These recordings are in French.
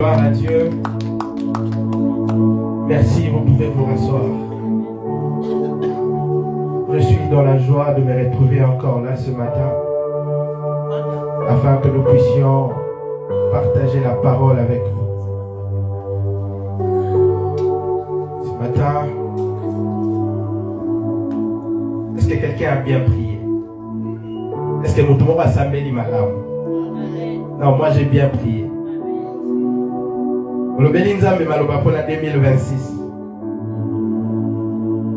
Gloire à Dieu. Merci, vous pouvez vous rasseoir. Je suis dans la joie de me retrouver encore là ce matin, afin que nous puissions partager la parole avec vous. Ce matin, est-ce que quelqu'un a bien prié? Est-ce que nous va s'amener madame? Non, moi j'ai bien prié. Le Belinzambe Maloba pour la 2026.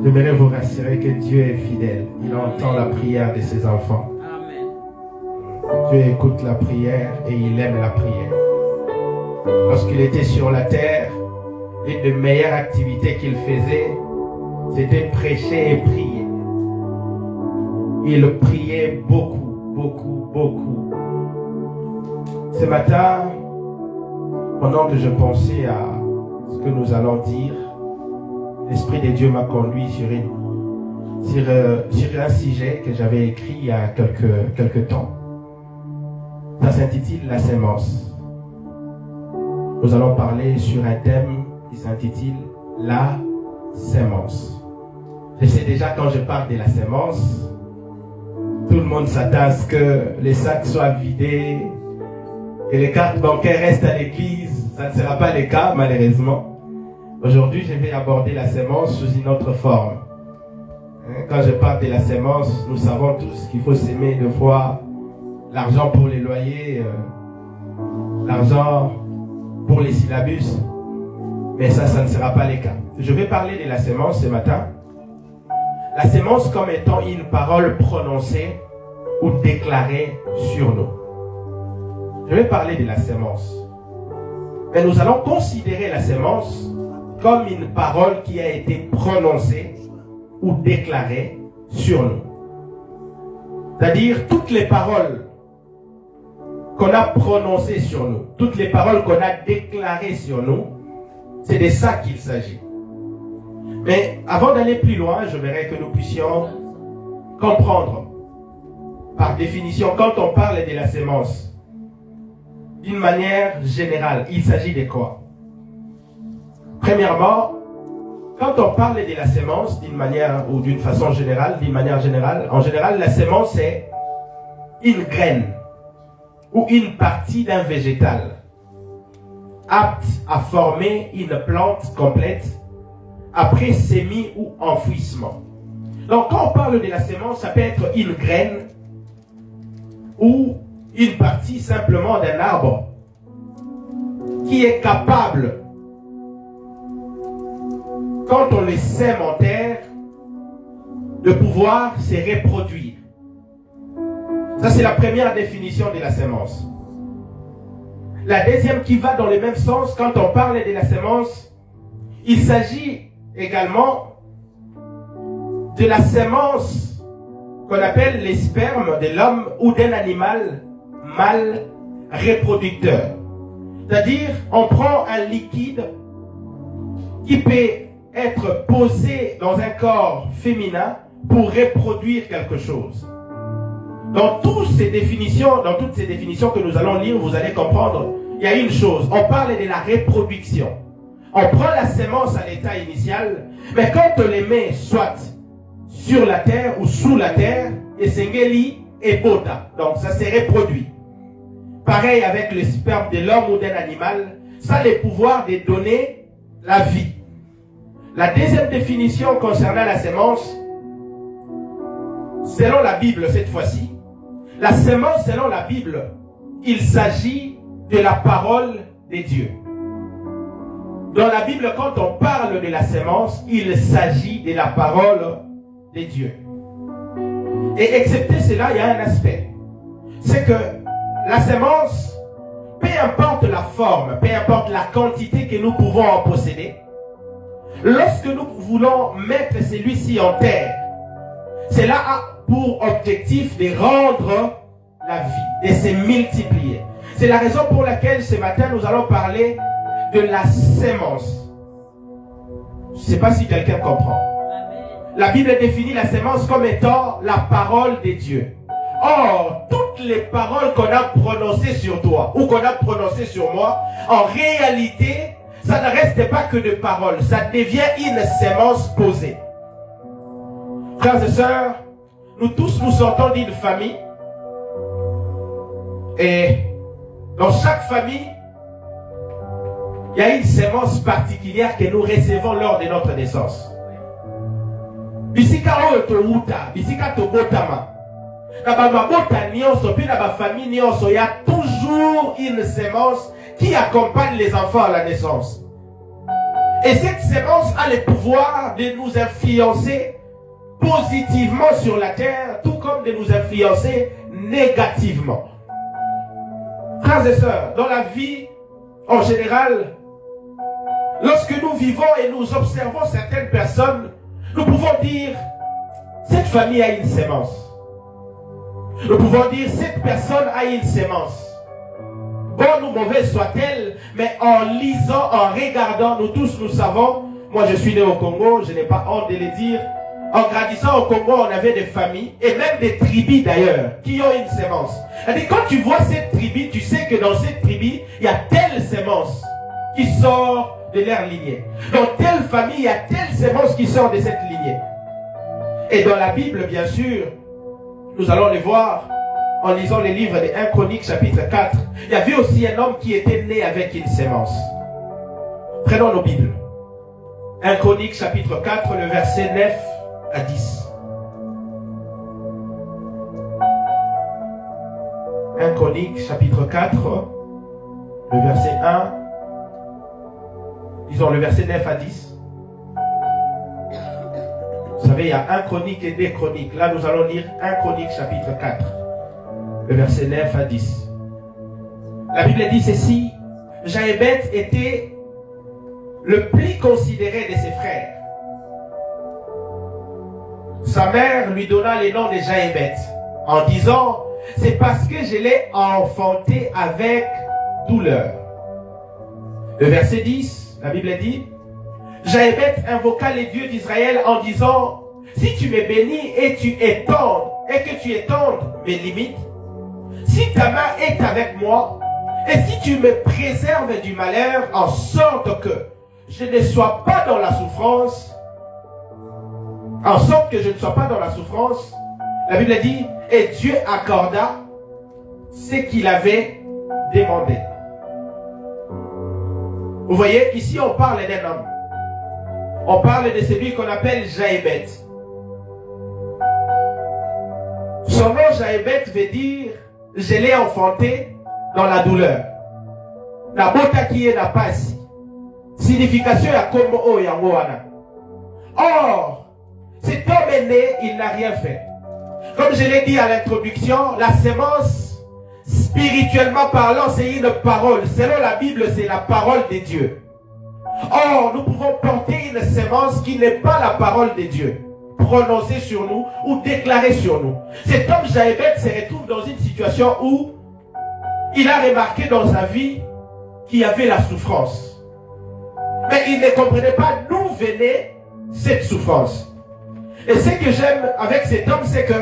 J'aimerais vous rassurer que Dieu est fidèle. Il entend la prière de ses enfants. Amen. Dieu écoute la prière et il aime la prière. Lorsqu'il était sur la terre, l'une des meilleures activités qu'il faisait, c'était prêcher et prier. Il priait beaucoup, beaucoup, beaucoup. Ce matin, pendant que je pensais à ce que nous allons dire, l'Esprit de Dieu m'a conduit sur un sujet que j'avais écrit il y a quelques temps. Ça s'intitule La sémence. Nous allons parler sur un thème qui s'intitule La sémence. Je sais déjà quand je parle de la sémence, tout le monde s'attend à ce que les sacs soient vidés et les cartes bancaires restent à l'église. Ça ne sera pas le cas, malheureusement. Aujourd'hui, je vais aborder la sémence sous une autre forme. Quand je parle de la sémence, nous savons tous qu'il faut s'aimer deux fois l'argent pour les loyers, l'argent pour les syllabus. Mais ça ne sera pas le cas. Je vais parler de la sémence ce matin. La sémence comme étant une parole prononcée ou déclarée sur nous. Je vais parler de la sémence. Mais nous allons considérer la sémence comme une parole qui a été prononcée ou déclarée sur nous. C'est-à-dire toutes les paroles qu'on a prononcées sur nous, toutes les paroles qu'on a déclarées sur nous, c'est de ça qu'il s'agit. Mais avant d'aller plus loin, je voudrais que nous puissions comprendre, par définition, quand on parle de la sémence, d'une manière générale, il s'agit de quoi? Premièrement, quand on parle de la sémence d'une manière ou d'une façon générale, en général, la sémence est une graine ou une partie d'un végétal apte à former une plante complète après semis ou enfouissement. Donc quand on parle de la sémence, ça peut être une graine ou une partie simplement d'un arbre qui est capable, quand on le sème en terre, de pouvoir se reproduire. Ça, c'est la première définition de la sémence. La deuxième qui va dans le même sens, quand on parle de la sémence, il s'agit également de la sémence qu'on appelle les spermes de l'homme ou d'un animal mâle reproducteur. C'est-à-dire, on prend un liquide qui peut être posé dans un corps féminin pour reproduire quelque chose. Dans toutes ces définitions que nous allons lire, vous allez comprendre, il y a une chose, on parle de la reproduction. On prend la sémence à l'état initial, mais quand on les met soit sur la terre ou sous la terre, et sengeli et bota, donc ça se reproduit. Pareil avec le sperme de l'homme ou d'un animal, ça a le pouvoir de donner la vie. La deuxième définition concernant la sémence, selon la Bible cette fois-ci, la sémence selon la Bible, il s'agit de la parole de Dieu. Dans la Bible, quand on parle de la sémence, il s'agit de la parole de Dieu. Et excepté cela, il y a un aspect. C'est que la sémence, peu importe la forme, peu importe la quantité que nous pouvons en posséder, lorsque nous voulons mettre celui-ci en terre, cela a pour objectif de rendre la vie, de se multiplier. C'est la raison pour laquelle ce matin nous allons parler de la sémence. Je ne sais pas si quelqu'un comprend. La Bible définit la sémence comme étant la parole de Dieu. Or, toutes les paroles qu'on a prononcées sur toi ou qu'on a prononcées sur moi, en réalité, ça ne reste pas que de paroles, ça devient une sémence posée. Frères et sœurs, nous tous nous sortons d'une famille et dans chaque famille, il y a une sémence particulière que nous recevons lors de notre naissance. Bisika otouta, bisika tobotama. Na ba mabota nyonso puis na ba famille nyonso, il y a toujours une sémence qui accompagne les enfants à la naissance. Et cette sémence a le pouvoir de nous influencer positivement sur la terre, tout comme de nous influencer négativement. Frères et sœurs, dans la vie en général, lorsque nous vivons et nous observons certaines personnes, nous pouvons dire, cette famille a une sémence. Nous pouvons dire, cette personne a une sémence. Bonne ou mauvaise soit-elle, mais en lisant, en regardant, nous tous nous savons, moi je suis né au Congo, je n'ai pas honte de le dire, en grandissant au Congo, on avait des familles, et même des tribus d'ailleurs, qui ont une sémence. C'est-à-dire, quand tu vois cette tribu, tu sais que dans cette tribu, il y a telle sémence qui sort de leur lignée. Dans telle famille, il y a telle sémence qui sort de cette lignée. Et dans la Bible, bien sûr, nous allons le voir en lisant les livres de 1 Chronique chapitre 4. Il y avait aussi un homme qui était né avec une sémence. Prenons nos Bibles. 1 Chronique chapitre 4, le verset 9 à 10. 1 Chronique chapitre 4, le verset 1. Disons le verset 9 à 10. Vous savez, il y a 1 Chronique et 2 Chroniques. Là, nous allons lire 1 Chronique chapitre 4, le verset 9 à 10. La Bible dit ceci: Jaébet était le plus considéré de ses frères. Sa mère lui donna le nom de Jaébet en disant, c'est parce que je l'ai enfanté avec douleur. Le verset 10, la Bible dit, Jaébet invoqua les dieux d'Israël en disant, si tu me bénis et que tu étendes mes limites, si ta main est avec moi, et si tu me préserves du malheur en sorte que je ne sois pas dans la souffrance, la Bible dit, et Dieu accorda ce qu'il avait demandé. Vous voyez, ici on parle d'un homme. On parle de celui qu'on appelle Jaébet. Son nom Jaébet veut dire, je l'ai enfanté dans la douleur. La bota qui est la passe. Signification ya comme o yangoana. Or, cet homme est né, il n'a rien fait. Comme je l'ai dit à l'introduction, la sémence, spirituellement parlant, c'est une parole. Selon la Bible, c'est la parole de Dieu. Or, nous pouvons porter une sémence qui n'est pas la parole de Dieu, prononcée sur nous ou déclarée sur nous. Cet homme Jaébet se retrouve dans une situation où il a remarqué dans sa vie qu'il y avait la souffrance. Mais il ne comprenait pas d'où venait cette souffrance. Et ce que j'aime avec cet homme, c'est que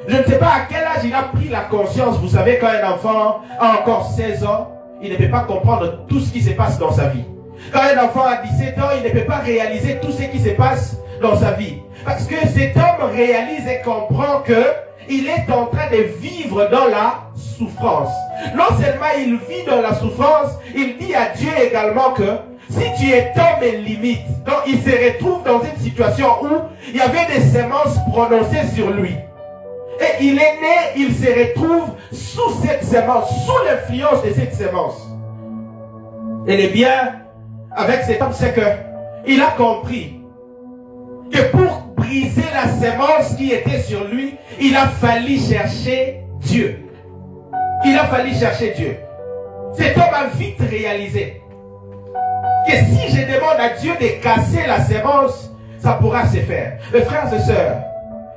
je ne sais pas à quel âge il a pris la conscience. Vous savez, quand un enfant a encore 16 ans, il ne peut pas comprendre tout ce qui se passe dans sa vie. Quand un enfant a 17 ans, il ne peut pas réaliser tout ce qui se passe dans sa vie. Parce que cet homme réalise et comprend que il est en train de vivre dans la souffrance. Non seulement il vit dans la souffrance, il dit à Dieu également que si tu étends mes limites, donc il se retrouve dans une situation où il y avait des sémences prononcées sur lui. Et il est né, il se retrouve sous cette sémence, sous l'influence de cette sémence. Et le bien avec cet homme, c'est que il a compris que pour briser la sémence qui était sur lui, il a fallu chercher Dieu. Il a fallu chercher Dieu. Cet homme a vite réalisé que si je demande à Dieu de casser la sémence, ça pourra se faire. Mes frères et sœurs,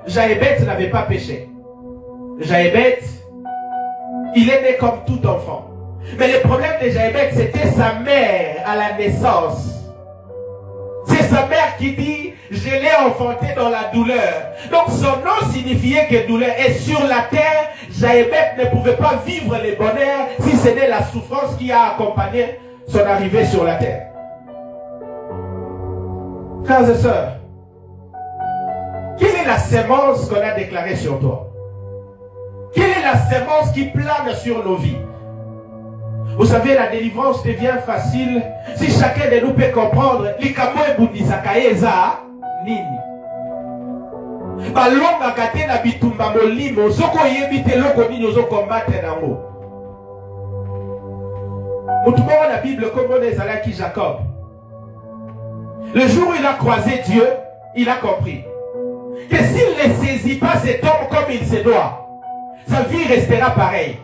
Jaébet n'avait pas péché. Jaébet, il est né comme tout enfant. Mais le problème de Jaébet, c'était sa mère à la naissance. C'est sa mère qui dit, je l'ai enfanté dans la douleur. Donc son nom signifiait que douleur. Et sur la terre, Jaébet ne pouvait pas vivre les bonheurs si ce n'est la souffrance qui a accompagné son arrivée sur la terre. Frères et sœurs, quelle est la sémence qu'on a déclarée sur toi? Quelle est la sémence qui plane sur nos vies? Vous savez, la délivrance devient facile si chacun de nous peut comprendre likamwe bundisakaeza nini. Balonga kate na bitumba molimo soko yebite loko nini ozo combattre nango. Mutumba la Bible comme on est allé qui Jacob. Le jour où il a croisé Dieu, il a compris que s'il ne saisit pas cet homme comme il se doit, sa vie restera pareille.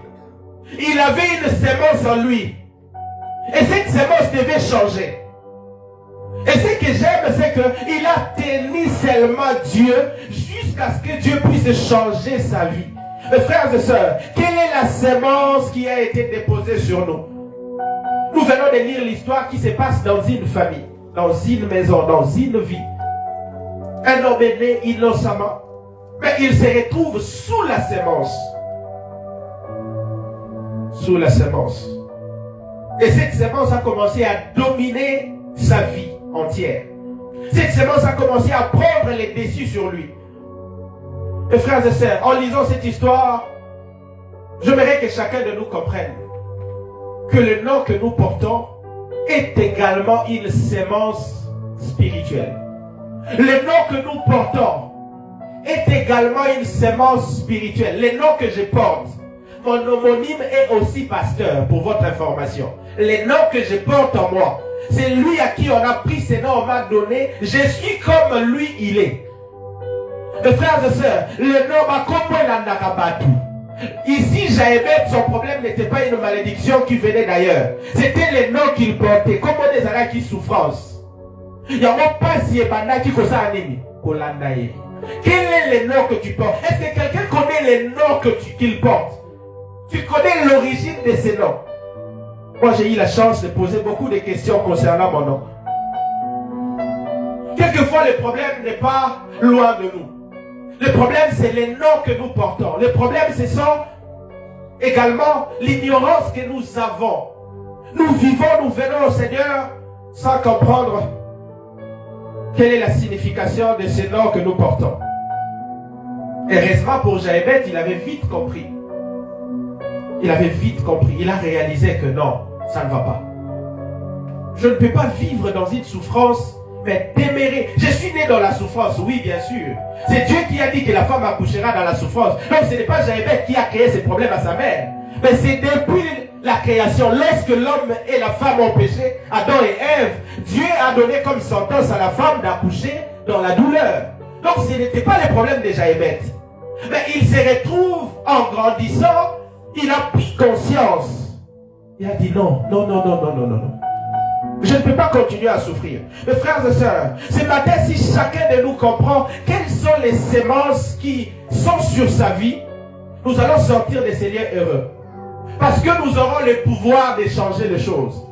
Il avait une sémence en lui. Et cette sémence devait changer. Et ce que j'aime, c'est qu'il a tenu seulement Dieu jusqu'à ce que Dieu puisse changer sa vie. Mes frères et sœurs, quelle est la sémence qui a été déposée sur nous? Nous venons de lire l'histoire qui se passe dans une famille, dans une maison, dans une vie. Un homme est né innocemment, mais il se retrouve sous la sémence. Sous la sémence. Et cette sémence a commencé à dominer sa vie entière. Cette sémence a commencé à prendre les dessus sur lui. Mes frères et sœurs, en lisant cette histoire, j'aimerais que chacun de nous comprenne que le nom que nous portons est également une sémence spirituelle. Le nom que nous portons est également une sémence spirituelle. Le nom que je porte, mon homonyme est aussi pasteur, pour votre information. Le nom que je porte en moi, c'est lui à qui on a pris ce nom, on m'a donné. Je suis comme lui, il est. Mes frères et sœurs, le nom m'a compris l'andakabatu. Ici, Jaébet, son problème n'était pas une malédiction qui venait d'ailleurs. C'était le nom qu'il portait, comme des arabes qui souffrance. Il n'y a pas si ébanda qui cause un ennemi. Quel est le nom que tu portes? Est-ce que quelqu'un connaît les noms qu'il porte? Tu connais l'origine de ces noms? Moi, j'ai eu la chance de poser beaucoup de questions concernant mon nom. Quelquefois, le problème n'est pas loin de nous. Le problème, c'est les noms que nous portons. Le problème, ce sont également l'ignorance que nous avons. Nous vivons, nous venons au Seigneur sans comprendre quelle est la signification de ces noms que nous portons. Heureusement pour Jaébet, il avait vite compris. Il avait vite compris. Il a réalisé que non, ça ne va pas. Je ne peux pas vivre dans une souffrance, mais témérer. Je suis né dans la souffrance, oui, bien sûr. C'est Dieu qui a dit que la femme accouchera dans la souffrance. Donc ce n'est pas Jaébet qui a créé ces problèmes à sa mère. Mais c'est depuis la création, lorsque l'homme et la femme ont péché, Adam et Ève, Dieu a donné comme sentence à la femme d'accoucher dans la douleur. Donc ce n'était pas le problème de Jaébet. Mais il se retrouve en grandissant, il a pris conscience. Il a dit non, non, non, non, non, non, non, non. Je ne peux pas continuer à souffrir. Mes frères et sœurs, ce matin, si chacun de nous comprend quelles sont les sémences qui sont sur sa vie, nous allons sortir de ces lieux heureux. Parce que nous aurons le pouvoir de changer les choses.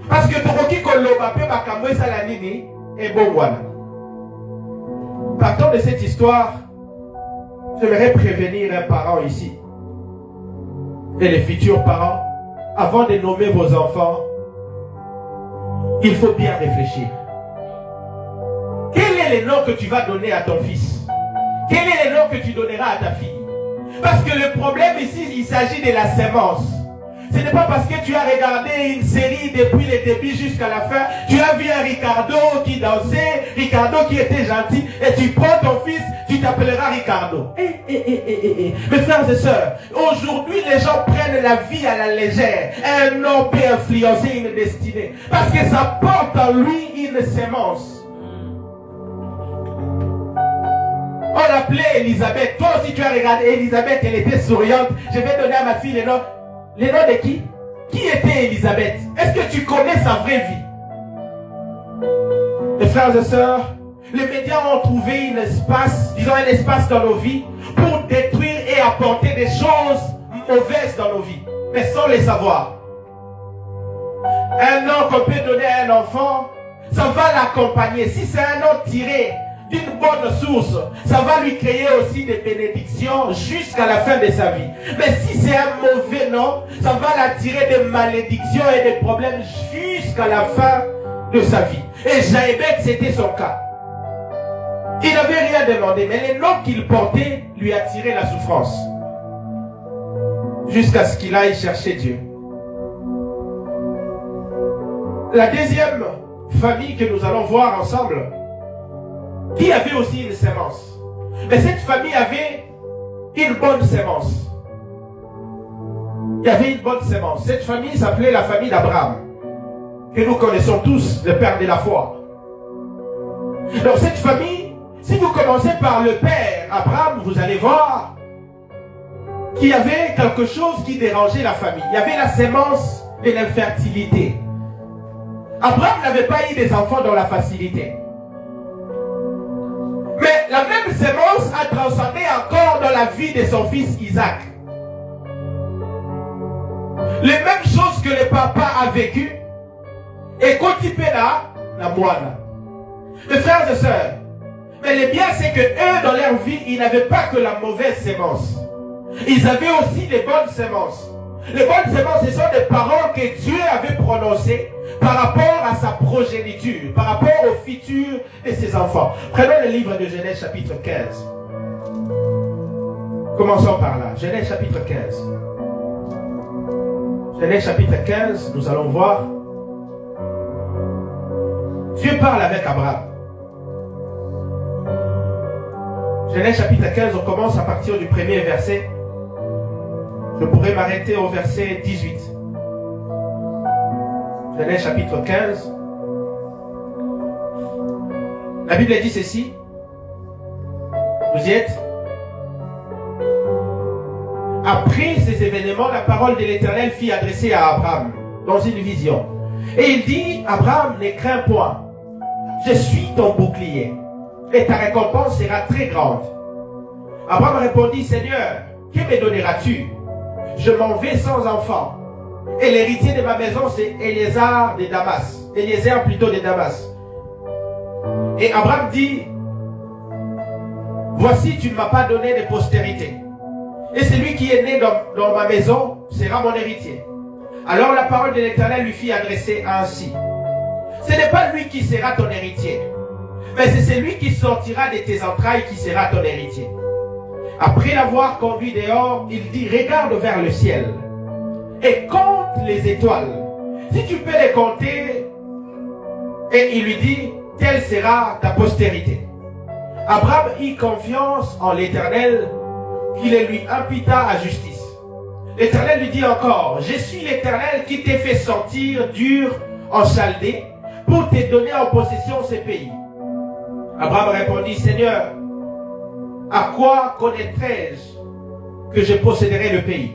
Parce que Toroki Kolobape Bakamwe Salanini est bon voilà. Partant de cette histoire, j'aimerais prévenir un parent ici. Et les futurs parents, avant de nommer vos enfants, il faut bien réfléchir. Quel est le nom que tu vas donner à ton fils? Quel est le nom que tu donneras à ta fille? Parce que le problème ici, il s'agit de la sémence. Ce n'est pas parce que tu as regardé une série depuis le début jusqu'à la fin, tu as vu un Ricardo qui dansait, Ricardo qui était gentil, et tu prends ton fils, tu t'appelleras Ricardo. Mes frères et sœurs, aujourd'hui les gens prennent la vie à la légère. Un nom peut influencer une destinée, parce que ça porte en lui une sémence. On l'appelait Elisabeth. Toi aussi tu as regardé Elisabeth, elle était souriante. Je vais donner à ma fille le nom. Le nom de qui? Qui était Elisabeth? Est-ce que tu connais sa vraie vie? Mes frères et sœurs, les médias ont trouvé un espace dans nos vies pour détruire et apporter des choses mauvaises dans nos vies, mais sans les savoir. Un nom qu'on peut donner à un enfant, ça va l'accompagner. Si c'est un nom tiré d'une bonne source, ça va lui créer aussi des bénédictions jusqu'à la fin de sa vie. Mais si c'est un mauvais nom, ça va l'attirer des malédictions et des problèmes jusqu'à la fin de sa vie. Et Jochebed, c'était son cas. Il n'avait rien demandé, mais les noms qu'il portait lui attiraient la souffrance. Jusqu'à ce qu'il aille chercher Dieu. La deuxième famille que nous allons voir ensemble, qui avait aussi une sémence. Mais cette famille avait une bonne sémence. Il y avait une bonne sémence. Cette famille s'appelait la famille d'Abraham, que nous connaissons tous, le père de la foi. Donc cette famille, si vous commencez par le père Abraham, vous allez voir qu'il y avait quelque chose qui dérangeait la famille. Il y avait la sémence de l'infertilité. Abraham n'avait pas eu des enfants dans la facilité. Mais la même sémence a transcendé encore dans la vie de son fils Isaac. Les mêmes choses que le papa a vécues et continué là, la moine. Mes frères et sœurs, mais le bien c'est que eux dans leur vie, ils n'avaient pas que la mauvaise sémence. Ils avaient aussi des bonnes sémences. Les bonnes sémences, ce sont des paroles que Dieu avait prononcées par rapport à sa progéniture, par rapport au futur de ses enfants. Prenons le livre de Genèse chapitre 15. Commençons par là. Genèse chapitre 15. Genèse chapitre 15, nous allons voir. Dieu parle avec Abraham. Genèse chapitre 15, on commence à partir du premier verset. Je pourrais m'arrêter au verset 18. Genèse chapitre 15. La Bible dit ceci. Vous y êtes? Après ces événements, la parole de l'Éternel fut adressée à Abraham dans une vision. Et il dit, Abraham, ne crains point. Je suis ton bouclier. Et ta récompense sera très grande. Abraham répondit, Seigneur, que me donneras-tu? Je m'en vais sans enfant. Et l'héritier de ma maison, c'est Eliezer de Damas. Eliezer plutôt de Damas. Et Abraham dit, voici, tu ne m'as pas donné de postérité. Et celui qui est né dans ma maison sera mon héritier. Alors la parole de l'Éternel lui fit adresser ainsi. Ce n'est pas lui qui sera ton héritier, mais c'est celui qui sortira de tes entrailles qui sera ton héritier. Après l'avoir conduit dehors, il dit, regarde vers le ciel et compte les étoiles. Si tu peux les compter, et il lui dit, telle sera ta postérité. Abraham eut confiance en l'Éternel, qu'il lui imputa à justice. L'Éternel lui dit encore, je suis l'Éternel qui t'ai fait sortir d'Ur en Chaldée pour te donner en possession ces pays. Abraham répondit, Seigneur, à quoi connaîtrais-je que je posséderai le pays?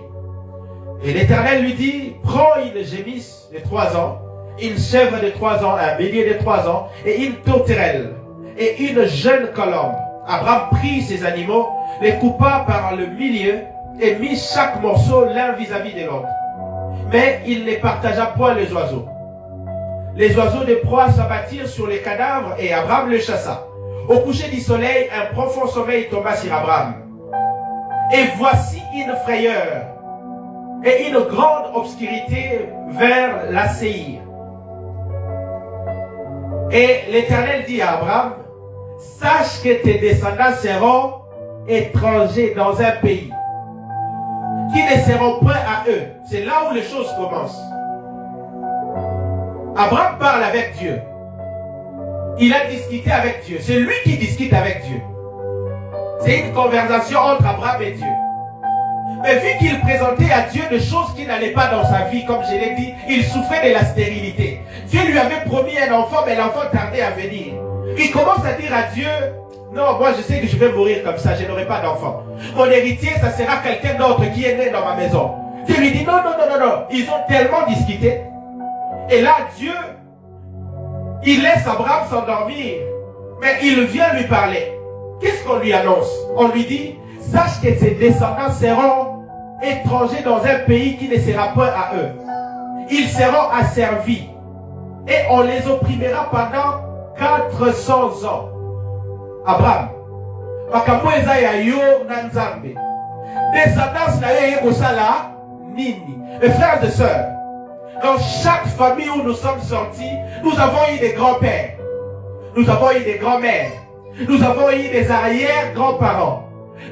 Et l'Éternel lui dit, prends une gémisse de 3 ans, une chèvre de 3 ans, un bélier de 3 ans, et une tourterelle, et une jeune colombe. Abraham prit ces animaux, les coupa par le milieu, et mit chaque morceau l'un vis-à-vis de l'autre. Mais il ne partagea point les oiseaux. Les oiseaux de proie s'abattirent sur les cadavres, et Abraham les chassa. Au coucher du soleil, un profond sommeil tomba sur Abraham. Et voici une frayeur et une grande obscurité vers la Séhir. Et l'Éternel dit à Abraham, sache que tes descendants seront étrangers dans un pays qui ne seront point à eux. C'est là où les choses commencent. Abraham parle avec Dieu. Il a discuté avec Dieu. C'est lui qui discute avec Dieu. C'est une conversation entre Abraham et Dieu. Mais vu qu'il présentait à Dieu des choses qui n'allaient pas dans sa vie, comme je l'ai dit, il souffrait de la stérilité. Dieu lui avait promis un enfant, mais l'enfant tardait à venir. Il commence à dire à Dieu, non, moi je sais que je vais mourir comme ça, je n'aurai pas d'enfant. Mon héritier, ça sera quelqu'un d'autre qui est né dans ma maison. Dieu lui dit, non, non, non, non, non. Ils ont tellement discuté. Et là, Dieu, il laisse Abraham s'endormir, mais il vient lui parler. Qu'est-ce qu'on lui annonce? On lui dit, sache que ses descendants seront étrangers dans un pays qui ne sera point à eux. Ils seront asservis. et on les opprimera pendant 400 ans. Abraham. Descendance na yo kosala nini. Mes frères et sœurs, dans chaque famille où nous sommes sortis, nous avons eu des grands-pères, nous avons eu des grands-mères, nous avons eu des arrière-grands-parents.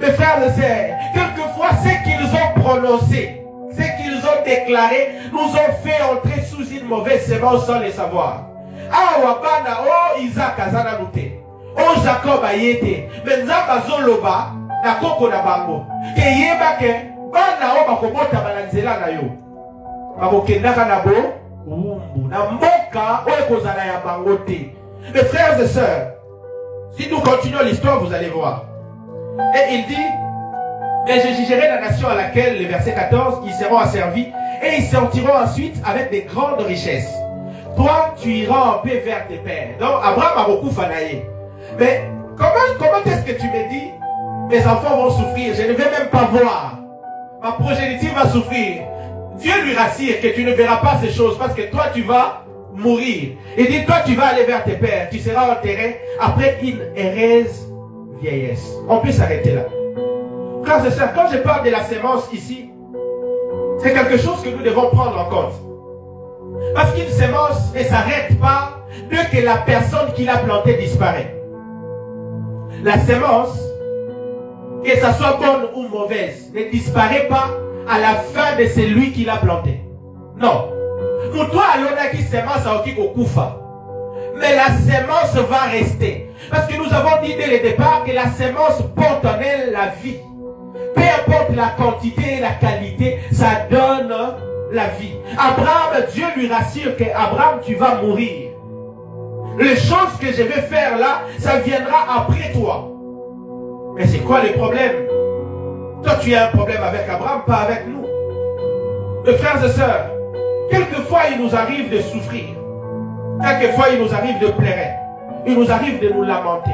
Mes frères et sœurs, quelquefois ce qu'ils ont prononcé, ce qu'ils ont déclaré, nous ont fait entrer sous une mauvaise semence sans le savoir. Ah, wabana, oh Isaac azana nute, oh Jacob ayete, mais nzamba zoloba na koko na bango, ke yeba ke bana o bakobota balanzela na yo, bakokendaka na bo umbu na mboka o ekozala ya bango te. Mes frères et sœurs, si nous continuons l'histoire, vous allez voir. Et il dit, mais je jugerai la nation à laquelle, le verset 14, ils seront asservis, et ils sortiront ensuite avec des grandes richesses. Toi, tu iras en paix vers tes pères. Donc, Abraham a beaucoup fanaillé. Mais comment est-ce que tu me dis, mes enfants vont souffrir, je ne vais même pas voir. Ma progéniture va souffrir. Dieu lui rassure que tu ne verras pas ces choses parce que toi, tu vas mourir. Il dit, toi, tu vas aller vers tes pères, tu seras enterré après une heureuse vieillesse. On peut s'arrêter là. Frères et sœurs, quand je parle de la sémence ici, c'est quelque chose que nous devons prendre en compte. Parce qu'une sémence ne s'arrête pas dès que la personne qui l'a plantée disparaît. La sémence, que ça soit bonne ou mauvaise, ne disparaît pas à la fin de celui qui l'a plantée. Non. Pour toi, alona qui sémence a oki kokufa. Mais la sémence va rester. Parce que nous avons dit dès le départ que la sémence porte en elle la vie. Peu importe la quantité et la qualité, ça donne la vie. Abraham, Dieu lui rassure que Abraham, tu vas mourir. Les choses que je vais faire là, ça viendra après toi. Mais c'est quoi le problème? Toi, tu as un problème avec Abraham, pas avec nous. Mes frères et sœurs, quelquefois, il nous arrive de souffrir. Quelquefois, il nous arrive de pleurer. Il nous arrive de nous lamenter.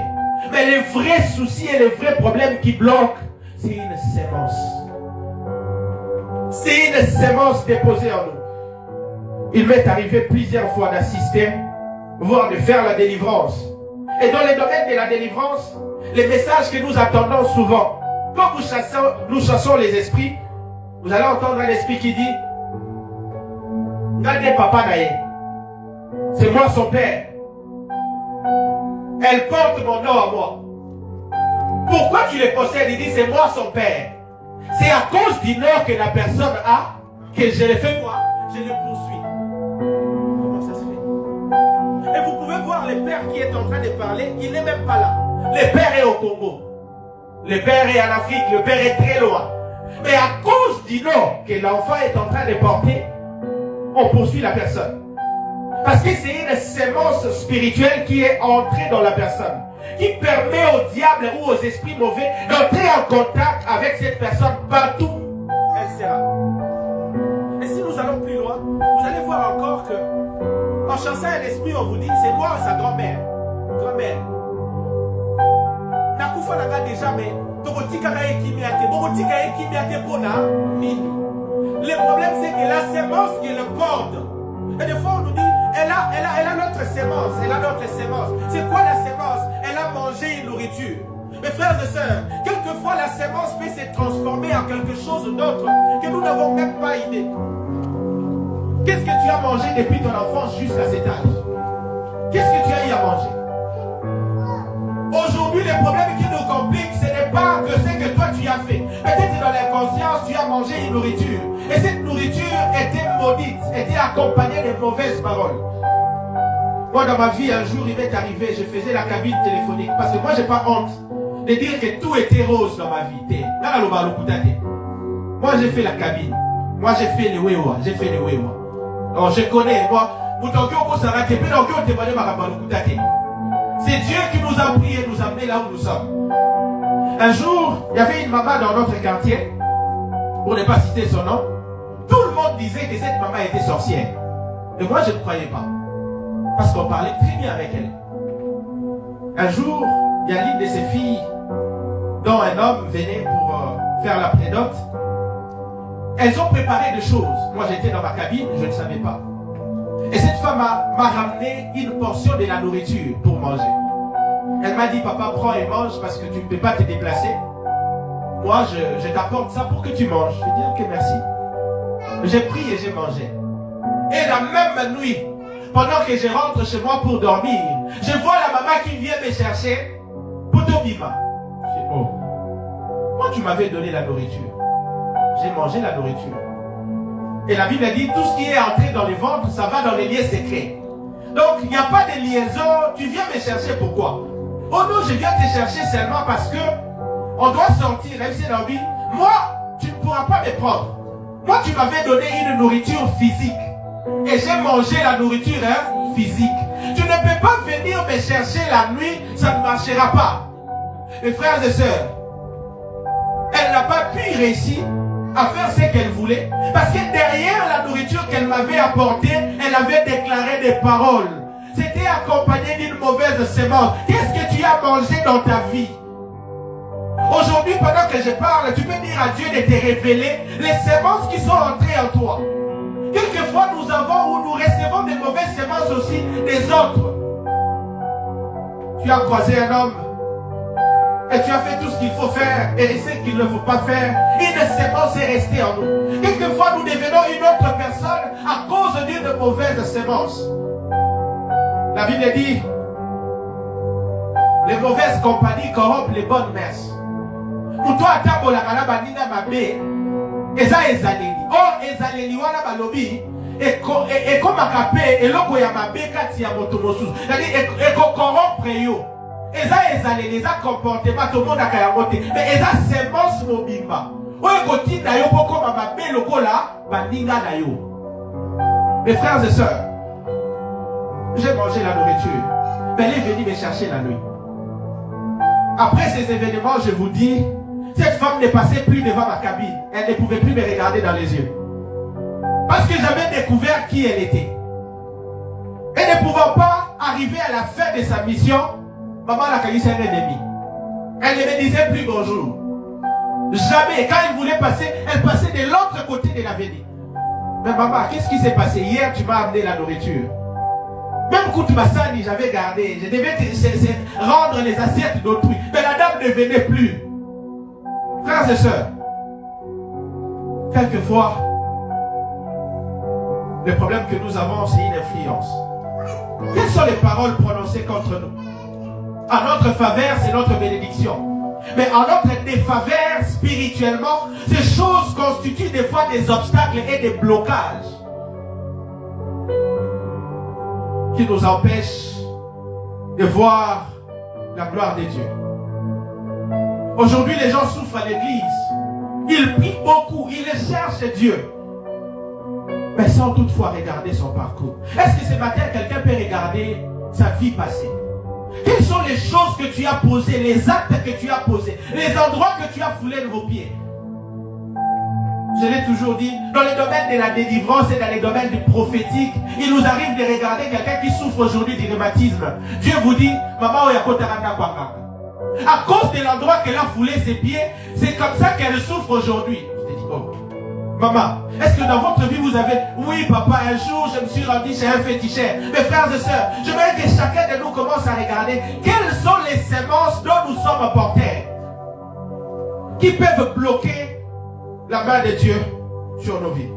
Mais les vrais soucis et les vrais problèmes qui bloquent, c'est une sémence. C'est une sémence déposée en nous. Il m'est arrivé plusieurs fois d'assister, voire de faire la délivrance. Et dans le domaine de la délivrance, les messages que nous attendons souvent, quand nous chassons les esprits, vous allez entendre un esprit qui dit, regardez papa Naïe, c'est moi son père. Elle porte mon nom à moi. Pourquoi tu les possèdes? Il dit, c'est moi son père. C'est à cause du nord que la personne a, que je le fais moi, je le poursuis. Comment ça se fait? Et vous pouvez voir le père qui est en train de parler, il n'est même pas là. Le père est au Congo. Le père est en Afrique, le père est très loin. Mais à cause du nom que l'enfant est en train de porter, on poursuit la personne. Parce que c'est une sémence spirituelle qui est entrée dans la personne, qui permet au diable ou aux esprits mauvais d'entrer en contact avec cette personne partout où elle sera. Et si nous allons plus loin, vous allez voir encore que en chassant un esprit, on vous dit, c'est moi ou sa grand-mère. Grand-mère. Nakufa naga déjà, mais tokotika na ekimiate, bokotika ekimiate pona nini. Le problème c'est que la sémence qui le porte, et des fois on nous dit, elle a notre sémence, elle a notre sémence. C'est quoi la sémence? Elle a mangé une nourriture. Mes frères et sœurs, quelquefois la sémence peut se transformer en quelque chose d'autre que nous n'avons même pas idée. Qu'est-ce que tu as mangé depuis ton enfance jusqu'à cet âge? Qu'est-ce que tu as eu à manger? Aujourd'hui, le problème qui nous complique, ce n'est pas que ce que toi tu as fait. Peut-être dans l'inconscience, tu as mangé une nourriture. Et cette nourriture était maudite, était accompagnée de mauvaises paroles. Moi, dans ma vie, un jour, il m'est arrivé, je faisais la cabine téléphonique. Parce que moi, je n'ai pas honte de dire que tout était rose dans ma vie. Moi, j'ai fait la cabine. Moi, j'ai fait le wewa. J'ai fait le wewa. Donc, je connais, moi, c'est Dieu qui nous a pris et nous a amenés là où nous sommes. Un jour, il y avait une maman dans notre quartier, pour ne pas citer son nom. Tout le monde disait que cette maman était sorcière. Et moi, je ne croyais pas. Parce qu'on parlait très bien avec elle. Un jour, il y a l'une de ses filles dont un homme venait pour faire la prénote. Elles ont préparé des choses. Moi, j'étais dans ma cabine, je ne savais pas. Et cette femme m'a ramené une portion de la nourriture pour manger. Elle m'a dit, papa, prends et mange parce que tu ne peux pas te déplacer. Moi, je t'apporte ça pour que tu manges. Je dis, ok, merci. J'ai pris et j'ai mangé. Et la même nuit, pendant que je rentre chez moi pour dormir, je vois la maman qui vient me chercher pour Tobima. Je dis, oh, moi tu m'avais donné la nourriture. J'ai mangé la nourriture. Et la Bible dit, tout ce qui est entré dans les ventres, ça va dans les liens secrets. Donc, il n'y a pas de liaison. Tu viens me chercher pourquoi? Oh non, je viens te chercher seulement parce que on doit sortir. Moi, tu ne pourras pas me prendre. Moi, tu m'avais donné une nourriture physique. Et j'ai mangé la nourriture physique. Tu ne peux pas venir me chercher la nuit, ça ne marchera pas. Mes frères et sœurs, elle n'a pas pu réussir à faire ce qu'elle voulait. Parce que derrière la nourriture qu'elle m'avait apportée, elle avait déclaré des paroles. C'était accompagné d'une mauvaise sémence. Qu'est-ce que tu as mangé dans ta vie? Aujourd'hui, pendant que je parle, tu peux dire à Dieu de te révéler les sémences qui sont entrées en toi. Quelquefois, nous avons ou nous recevons des mauvaises sémences aussi des autres. Tu as croisé un homme et tu as fait tout ce qu'il faut faire et ce qu'il ne faut pas faire. Une sémence est restée en nous. Quelquefois, nous devenons une autre personne à cause d'une mauvaise sémence. La Bible dit, les mauvaises compagnies corrompent les bonnes mœurs. Pour toi, tu as bandina mabe. Eza ezaleli. Oh, ezaleli wana balobi. Et comme akape, et loko ya mabe kati ya moto mosusu. C'est-à-dire, et corrompre yo. Eza ezaleli, eza comportement, tout le monde a kaya mote. Mais eza semence mobimba. Oye koti na yo poko mabe loko la, bandinga na yo. Mes frères et sœurs, j'ai mangé la nourriture. Mais elle est venue me chercher la nuit. Après ces événements, je vous dis, cette femme ne passait plus devant ma cabine. Elle ne pouvait plus me regarder dans les yeux. Parce que j'avais découvert qui elle était. Et ne pouvant pas arriver à la fin de sa mission, maman l'a caillé un ennemi. Elle ne me disait plus bonjour. Jamais. Quand elle voulait passer, elle passait de l'autre côté de l'avenue. Mais maman, qu'est-ce qui s'est passé? Hier, tu m'as amené la nourriture. Même Koutoubassani, j'avais gardé. Je devais rendre les assiettes d'autrui. Mais la dame ne venait plus. Frères et sœurs, quelquefois, le problème que nous avons, c'est une influence. Quelles sont les paroles prononcées contre nous? En notre faveur, c'est notre bénédiction. Mais en notre défaveur, spirituellement, ces choses constituent des fois des obstacles et des blocages qui nous empêchent de voir la gloire de Dieu. Aujourd'hui, les gens souffrent à l'église. Ils prient beaucoup, ils cherchent Dieu. Mais sans toutefois regarder son parcours. Est-ce que ce matin, quelqu'un peut regarder sa vie passée? Quelles sont les choses que tu as posées, les actes que tu as posés, les endroits que tu as foulés de vos pieds? Je l'ai toujours dit, dans le domaine de la délivrance et dans les domaines du prophétique, il nous arrive de regarder quelqu'un qui souffre aujourd'hui du rhumatisme. Dieu vous dit, maman, à cause de l'endroit qu'elle a foulé ses pieds, c'est comme ça qu'elle souffre aujourd'hui. Je te dis, oh, maman, est-ce que dans votre vie vous avez, oui papa, un jour je me suis rendu chez un féticheur. Mes frères et sœurs, je voudrais que chacun de nous commence à regarder quelles sont les semences dont nous sommes porteurs, qui peuvent bloquer la main de Dieu sur nos vies.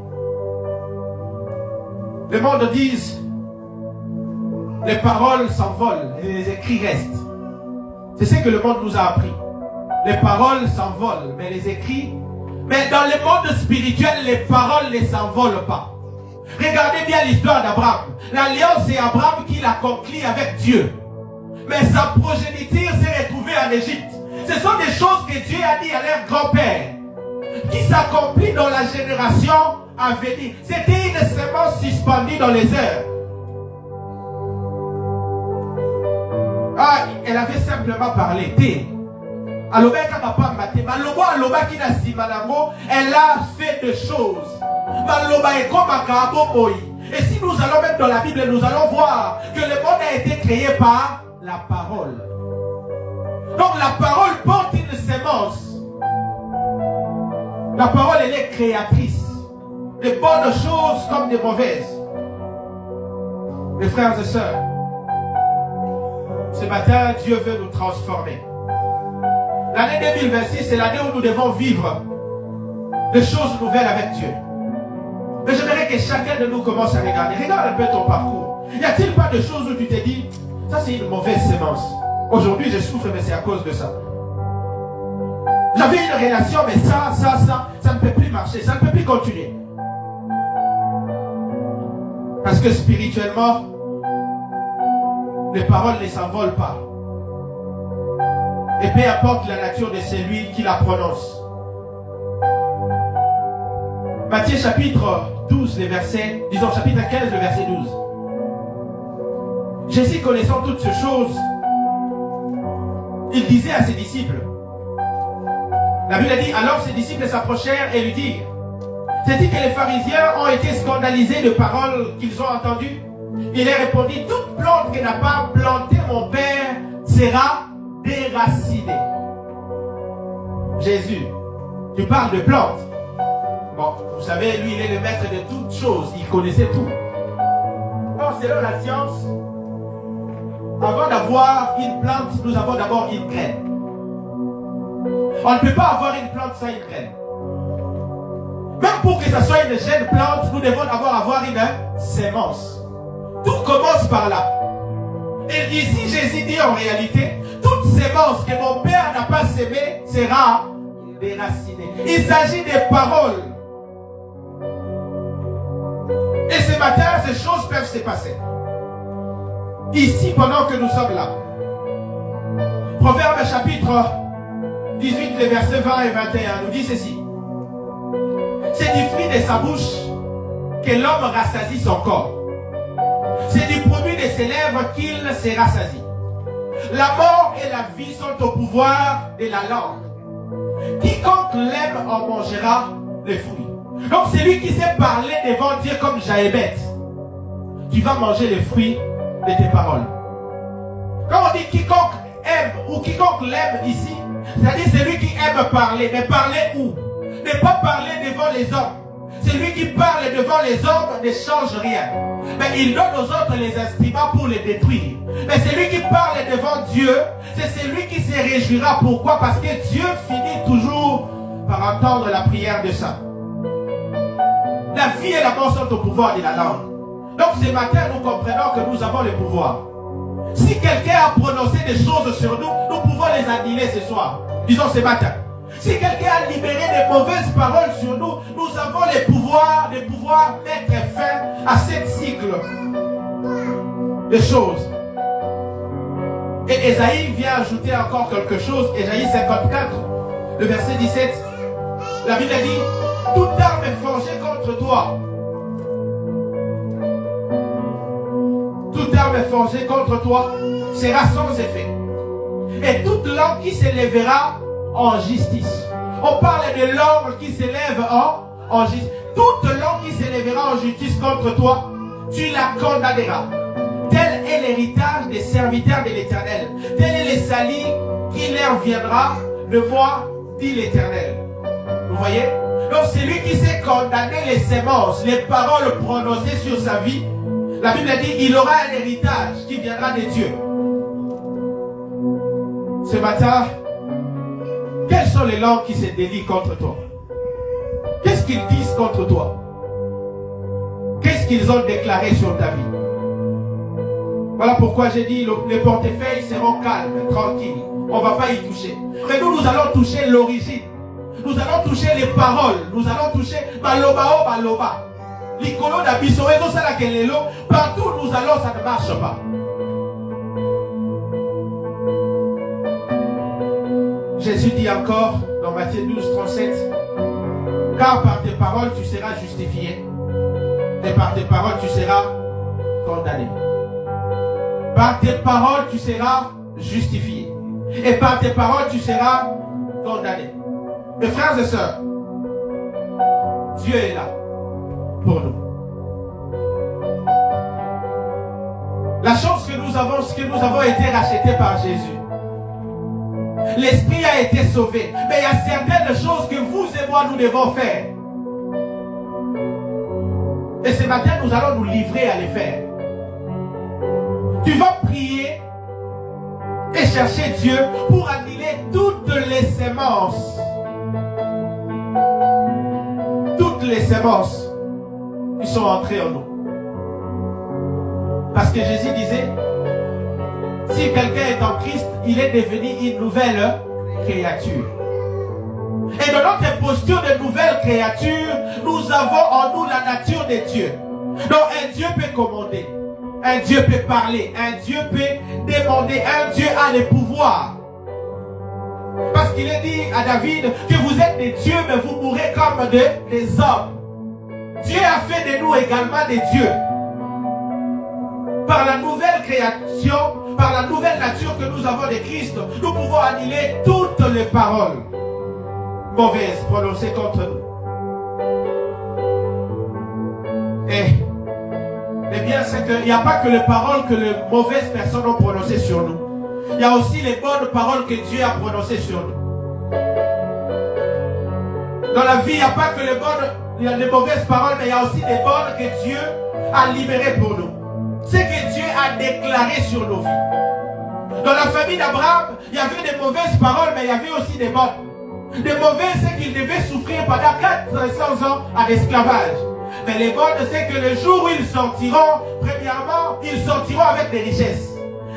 Le monde dit, les paroles s'envolent et les écrits restent. C'est ce que le monde nous a appris. Les paroles s'envolent, mais les écrits... Mais dans le monde spirituel, les paroles ne s'envolent pas. Regardez bien l'histoire d'Abraham. L'alliance, c'est Abraham qui l'a conclue avec Dieu. Mais sa progéniture s'est retrouvée en Égypte. Ce sont des choses que Dieu a dit à leur grand-père, qui s'accomplit dans la génération à venir. C'était une sémence suspendue dans les airs. Ah, elle avait simplement parlé. Elle a fait des choses. Et si nous allons même dans la Bible, nous allons voir que le monde a été créé par la parole. Donc la parole porte une sémence. La parole, elle est créatrice. De bonnes choses comme de mauvaises. Mes frères et sœurs, ce matin, Dieu veut nous transformer. L'année 2026, c'est l'année où nous devons vivre des choses nouvelles avec Dieu. Mais j'aimerais que chacun de nous commence à regarder. Regarde un peu ton parcours. Y a-t-il pas de choses où tu t'es dit, ça c'est une mauvaise sémence. Aujourd'hui, je souffre, mais c'est à cause de ça. J'avais une relation, mais ça ne peut plus marcher, ça ne peut plus continuer. Parce que spirituellement, les paroles ne s'envolent pas. Et peu importe la nature de celui qui la prononce. Matthieu chapitre 12, chapitre 15, le verset 12. Jésus, connaissant toutes ces choses, il disait à ses disciples, la Bible a dit, alors ses disciples s'approchèrent et lui dirent, c'est-il que les pharisiens ont été scandalisés de paroles qu'ils ont entendues? Il leur répondit, toute plante qui n'a pas planté mon Père sera déracinée. Jésus, tu parles de plantes. Bon, vous savez, lui, il est le maître de toutes choses. Il connaissait tout. Or, selon la science, avant d'avoir une plante, nous avons d'abord une graine. On ne peut pas avoir une plante sans une graine. Même pour que ce soit une jeune plante, nous devons d'abord avoir une sémence. Tout commence par là. Et ici, Jésus dit en réalité, toute sémence que mon Père n'a pas sémée sera déracinée. Il s'agit des paroles. Et ce matin, ces choses peuvent se passer. Ici, pendant que nous sommes là. Proverbe chapitre 18, les versets 20 et 21 nous dit ceci. C'est du fruit de sa bouche que l'homme rassasie son corps. C'est du produit de ses lèvres qu'il se rassasie. La mort et la vie sont au pouvoir de la langue. Quiconque l'aime en mangera les fruits. Donc c'est lui qui sait parler devant Dieu comme Jaébet. Tu vas manger les fruits de tes paroles. Quand on dit quiconque aime ou quiconque l'aime ici, c'est-à-dire c'est lui qui aime parler. Mais parler où? Ne pas parler devant les hommes. Celui qui parle devant les hommes ne change rien. Mais il donne aux autres les instruments pour les détruire. Mais celui qui parle devant Dieu, c'est celui qui se réjouira. Pourquoi? Parce que Dieu finit toujours par entendre la prière de ça. La vie et la mort sont au pouvoir de la langue. Donc ce matin, nous comprenons que nous avons le pouvoir. Si quelqu'un a prononcé des choses sur nous, nous pouvons les annuler ce soir. Disons ce matin. Si quelqu'un a libéré des mauvaises paroles sur nous, nous avons le pouvoir de pouvoir mettre fin à cette cycle de choses. Et Ésaïe vient ajouter encore quelque chose. Ésaïe 54, le verset 17. La Bible dit, toute arme est forgée contre toi. Toute arme est forgée contre toi sera sans effet. Et toute langue qui s'élèvera en justice. On parle de langue qui s'élève en justice. Toute langue qui s'élèvera en justice contre toi, tu la condamneras. Tel est l'héritage des serviteurs de l'Éternel. Tel est le salut qui leur viendra de moi, dit l'Éternel. Vous voyez? Donc celui qui sait condamner les sémences, les paroles prononcées sur sa vie, la Bible dit il aura un héritage qui viendra de Dieu. Ce matin, quelles sont les langues qui se délient contre toi? Qu'est-ce qu'ils disent contre toi? Qu'est-ce qu'ils ont déclaré sur ta vie? Voilà pourquoi j'ai dit les portefeuilles seront calmes, tranquilles. On ne va pas y toucher. Mais nous allons toucher l'origine. Nous allons toucher les paroles. Nous allons toucher Baloba o Baloba. L'icolo d'abisso, partout où nous allons, ça ne marche pas. Jésus dit encore dans Matthieu 12, 37, car par tes paroles tu seras justifié, et par tes paroles tu seras condamné. Par tes paroles tu seras justifié, et par tes paroles tu seras condamné. Mes frères et sœurs, Dieu est là pour nous. La chance que nous avons, c'est que nous avons été rachetés par Jésus. L'esprit a été sauvé. Mais il y a certaines choses que vous et moi nous devons faire. Et ce matin, nous allons nous livrer à les faire. Tu vas prier et chercher Dieu pour annuler toutes les sémences. Toutes les sémences qui sont entrées en nous. Parce que Jésus disait, si quelqu'un est en Christ, il est devenu une nouvelle créature. Et dans notre posture de nouvelle créature, nous avons en nous la nature de Dieu. Donc un Dieu peut commander, un Dieu peut parler, un Dieu peut demander, un Dieu a le pouvoir. Parce qu'il est dit à David que vous êtes des dieux, mais vous mourrez comme des hommes. Dieu a fait de nous également des dieux. Par la nouvelle création, par la nouvelle nature que nous avons de Christ, nous pouvons annuler toutes les paroles mauvaises prononcées contre nous. Et le bien, c'est qu'il n'y a pas que les paroles que les mauvaises personnes ont prononcées sur nous. Il y a aussi les bonnes paroles que Dieu a prononcées sur nous. Dans la vie, il n'y a pas que les mauvaises paroles, mais il y a aussi des bonnes que Dieu a libérées pour nous. C'est que Dieu a déclaré sur nos vies. Dans la famille d'Abraham, il y avait des mauvaises paroles, mais il y avait aussi des bonnes. Les mauvais, c'est qu'ils devaient souffrir pendant 400 ans à l'esclavage. Mais les bonnes, c'est que le jour où ils sortiront, premièrement, ils sortiront avec des richesses.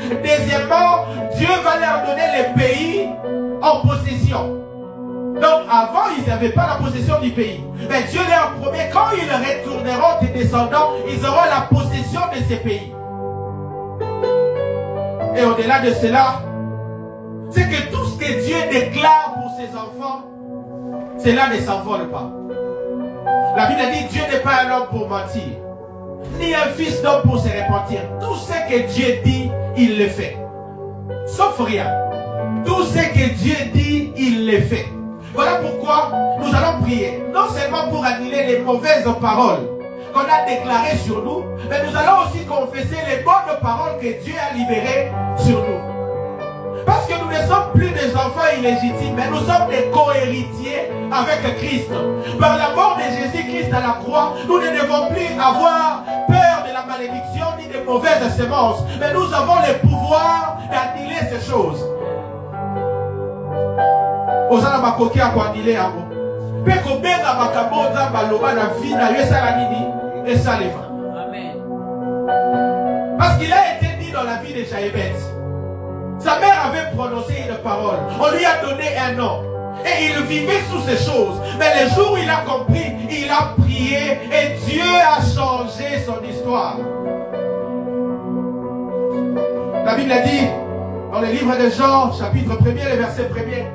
Deuxièmement, Dieu va leur donner les pays en possession. Donc avant, ils n'avaient pas la possession du pays. Mais Dieu leur promet, quand ils retourneront des descendants, ils auront la possession de ces pays. Et au-delà de cela, c'est que tout ce que Dieu déclare pour ses enfants, cela ne s'envole pas. La Bible dit, Dieu n'est pas un homme pour mentir, ni un fils d'homme pour se repentir. Tout ce que Dieu dit, il le fait. Sauf rien. Tout ce que Dieu dit, il le fait. Voilà pourquoi nous allons prier. Non seulement pour annuler les mauvaises paroles qu'on a déclarées sur nous, mais nous allons aussi confesser les bonnes paroles que Dieu a libérées sur nous. Parce que nous ne sommes plus des enfants illégitimes, mais nous sommes des co-héritiers avec Christ. Par la mort de Jésus-Christ à la croix, nous ne devons plus avoir peur de la malédiction ni des mauvaises semences. Mais nous avons le pouvoir d'annuler ces choses. Osana makoki a annuler yango. Pe ko benga makambo nzamba loba na vie na yo esala nini esalema. Amen. Parce qu'il a été dit dans la vie de Jaïbet. Sa mère avait prononcé une parole. On lui a donné un nom. Et il vivait sous ces choses. Mais le jour où il a compris, il a prié et Dieu a changé son histoire. La Bible a dit dans le livre de Jean, chapitre 1er, le verset 1er.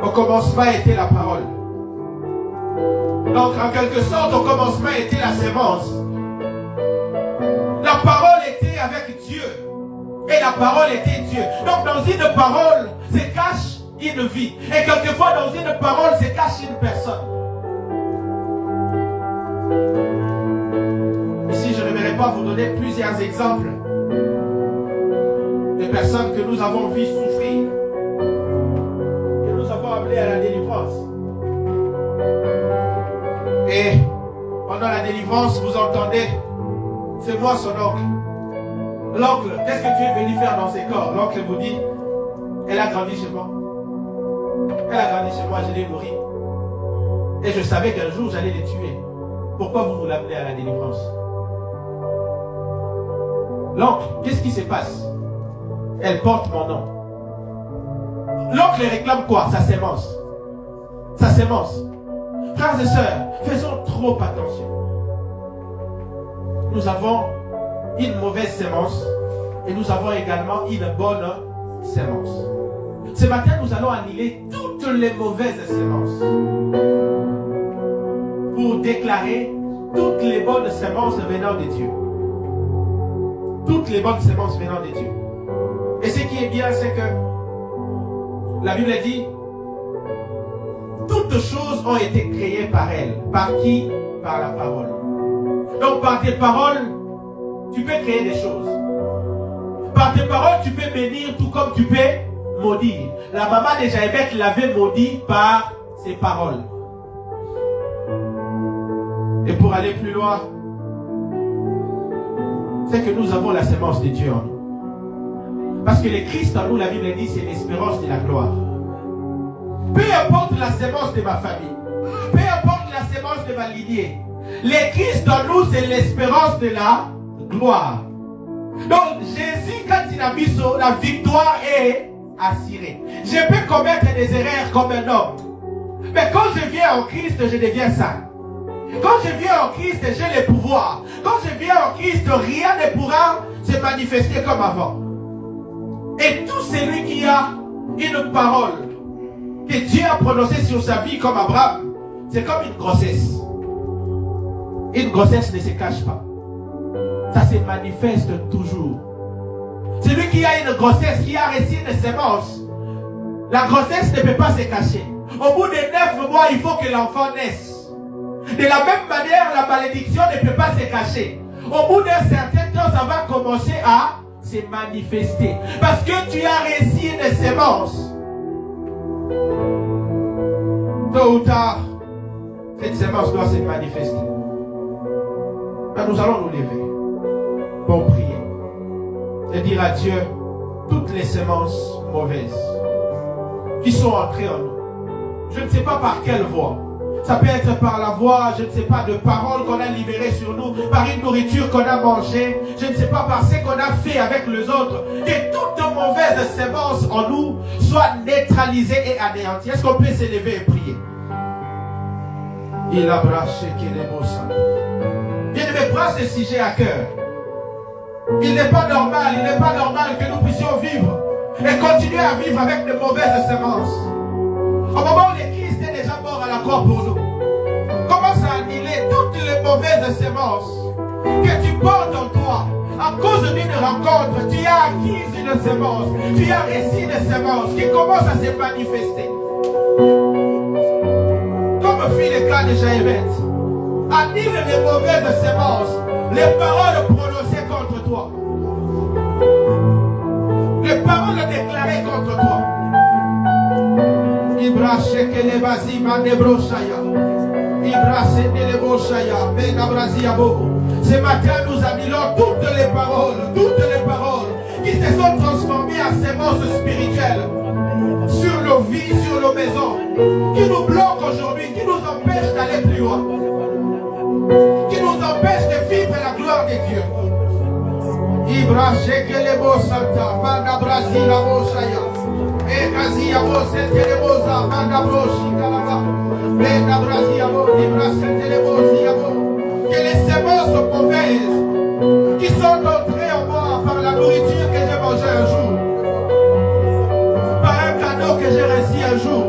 Au commencement était la parole. Donc en quelque sorte, au commencement était la sémence. La parole était avec Dieu. Et la parole était Dieu. Donc dans une parole se cache une vie. Et quelquefois dans une parole se cache une personne. Ici je ne vais pas vous donner plusieurs exemples de personnes que nous avons vues souffrir. Que nous avons appelées à la délivrance. Et pendant la délivrance vous entendez, c'est moi son oncle. L'oncle, qu'est-ce que tu es venu faire dans ces corps? L'oncle vous dit, elle a grandi chez moi. Elle a grandi chez moi, je l'ai nourri. Et je savais qu'un jour j'allais les tuer. Pourquoi vous l'amenez à la délivrance? L'oncle, qu'est-ce qui se passe? Elle porte mon nom. L'oncle réclame quoi? Sa sémence. Sa sémence. Frères et sœurs, faisons trop attention. Nous avons une mauvaise sémence et nous avons également une bonne sémence. Ce matin, nous allons annuler toutes les mauvaises sémences pour déclarer toutes les bonnes sémences venant de Dieu. Toutes les bonnes sémences venant de Dieu. Et ce qui est bien, c'est que la Bible dit toutes choses ont été créées par elle. Par qui? Par la parole. Donc par tes paroles, tu peux créer des choses. Par tes paroles, tu peux bénir tout comme tu peux maudire. La maman de Jaïbet l'avait maudit par ses paroles. Et pour aller plus loin, ce c'est que nous avons la sémence de Dieu en nous. Parce que le Christ en nous, la Bible dit, c'est l'espérance de la gloire. Peu importe la sémence de ma famille, peu importe la sémence de ma lignée, le Christ en nous, c'est l'espérance de la gloire. Donc Jésus, quand il a mis la victoire est assurée. Je peux commettre des erreurs comme un homme. Mais quand je viens en Christ, je deviens saint. Quand je viens en Christ, j'ai le pouvoir. Quand je viens en Christ, rien ne pourra se manifester comme avant. Et tout celui qui a une parole que Dieu a prononcée sur sa vie comme Abraham, c'est comme une grossesse. Une grossesse ne se cache pas. Ça se manifeste toujours. Celui qui a une grossesse, qui a reçu une sémence, la grossesse ne peut pas se cacher. Au bout de 9 mois, il faut que l'enfant naisse. De la même manière, la malédiction ne peut pas se cacher. Au bout d'un certain temps, ça va commencer à se manifester. Parce que tu as reçu une sémence. Tôt ou tard, cette sémence doit se manifester. Mais nous allons nous lever pour prier et dire à Dieu toutes les semences mauvaises qui sont entrées en nous. Je ne sais pas par quelle voie. Ça peut être par la voie, je ne sais pas, de paroles qu'on a libérées sur nous, par une nourriture qu'on a mangée, je ne sais pas, par ce qu'on a fait avec les autres. Que toutes mauvaises semences en nous soient neutralisées et anéanties. Est-ce qu'on peut s'élever et prier? Il a braché qui est beau ça. Bien aimé, prends ce sujet à cœur. Il n'est pas normal que nous puissions vivre et continuer à vivre avec de mauvaises semences. Au moment où le Christ est déjà mort à la croix pour nous, commence à annuler toutes les mauvaises semences que tu portes en toi. À cause d'une rencontre, tu as acquis une sémence, tu as reçu une sémence qui commence à se manifester. Comme fit le cas de Jaïbeth, annule les mauvaises semences, les paroles prononcées contre toi, les paroles déclarées contre toi. Ibrache que les basi manebrochaya. Ibrache de lebochaya. Benabrasiabo. Ce matin, nous annulons toutes les paroles qui se sont transformées en semences spirituelles sur nos vies, sur nos maisons, qui nous bloquent aujourd'hui, qui nous empêchent d'aller plus loin, qui nous empêchent de vivre la gloire de Dieu. Ibrache que les bosanta. Manabrasiabo. Ekazia bose telebosa manda broshi kalaba benda brazia bo librase telebosia bo. Que les semences mauvaises qui sont entrées en moi par la nourriture que j'ai mangée un jour, par un cadeau que j'ai reçu un jour,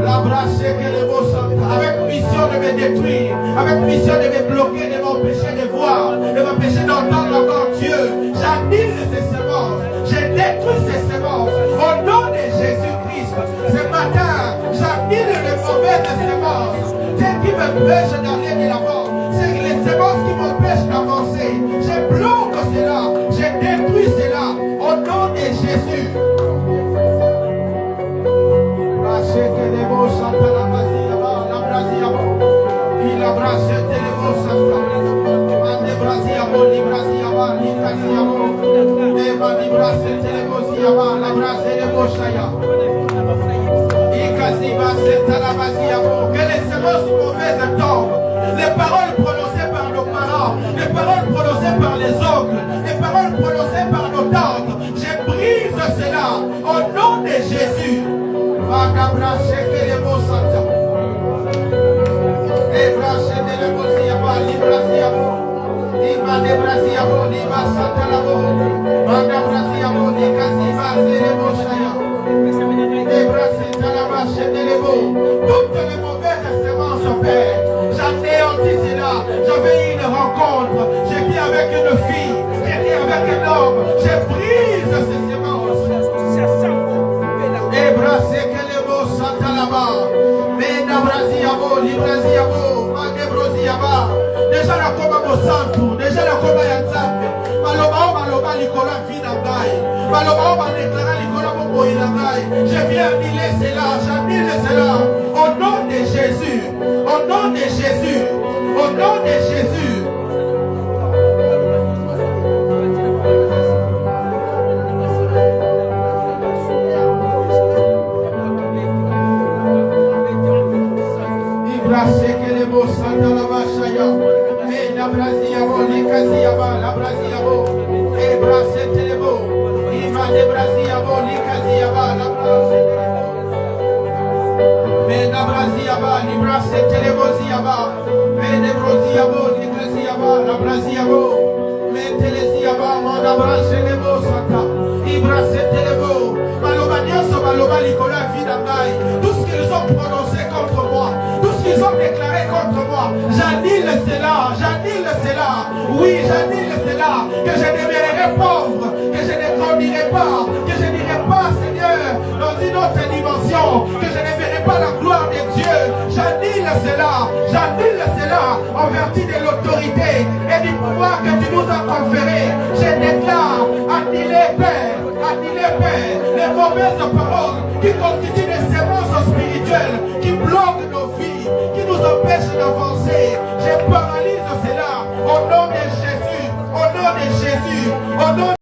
la brasse que les bossa avec mission de me détruire, avec mission de me bloquer, de m'empêcher de voir, de m'empêcher d'entendre encore Dieu. J'annule ces semences. Je détruis ces semences au nom de Jésus-Christ. Ce matin, j'annule les mauvaises semences. Ce qui m'empêche d'aller de l'avant, c'est les semences qui m'empêchent d'avancer. Je bloque cela, je détruis cela au nom de Jésus. Que les semences mauvaises tombent. Les paroles prononcées par nos parents, les paroles prononcées par les oncles, les paroles prononcées par nos tantes, je brise cela au nom de Jésus. Toutes les mauvaises semences, Père, j'anéantis cela. J'avais une rencontre, j'étais avec une fille, j'étais avec un homme, je brise ces semences. Ebrase que les mots sont à la barre. Mena brasiabo, librasiabo, manebrosiaba. Déjà la coma mosantu, déjà la coma yanzambe. Maloba Nicolas vina bail. Maloba déclara Nicolas Bobo inabail. Je viens annuler cela, j'annule cela. Au nom de Jésus, au nom de Jésus, au nom de Jésus. Telebo, Ebrase Telebo, Ima de Brasiabo, Likaziaba, la Mena Brasiaba, Librase Telebo Ziaba, Mene Brosiabo, Ligresiaba, la Brasiabo, Metelesiaba, Mona Brashelebo Sata, Ibrase Telebo, Malobanioso, Malobalicona, Vidangai, tout ce qu'ils ont prononcé contre moi, tout ce qu'ils ont déclaré contre moi, j'annule cela, oui, j'annule cela, que je demeurerai pauvre, que je ne grandirai pas, que je n'irai pas, Seigneur, dans une autre dimension, que je ne verrai pas la gloire de Dieu, j'annule cela, en vertu de l'autorité et du pouvoir que tu nous as conféré, je déclare, annulez, Père, les mauvaises paroles qui constituent des sémences spirituelles, qui bloquent nos vies, qui nous empêchent d'avancer. Je paralyse cela au nom de Jésus,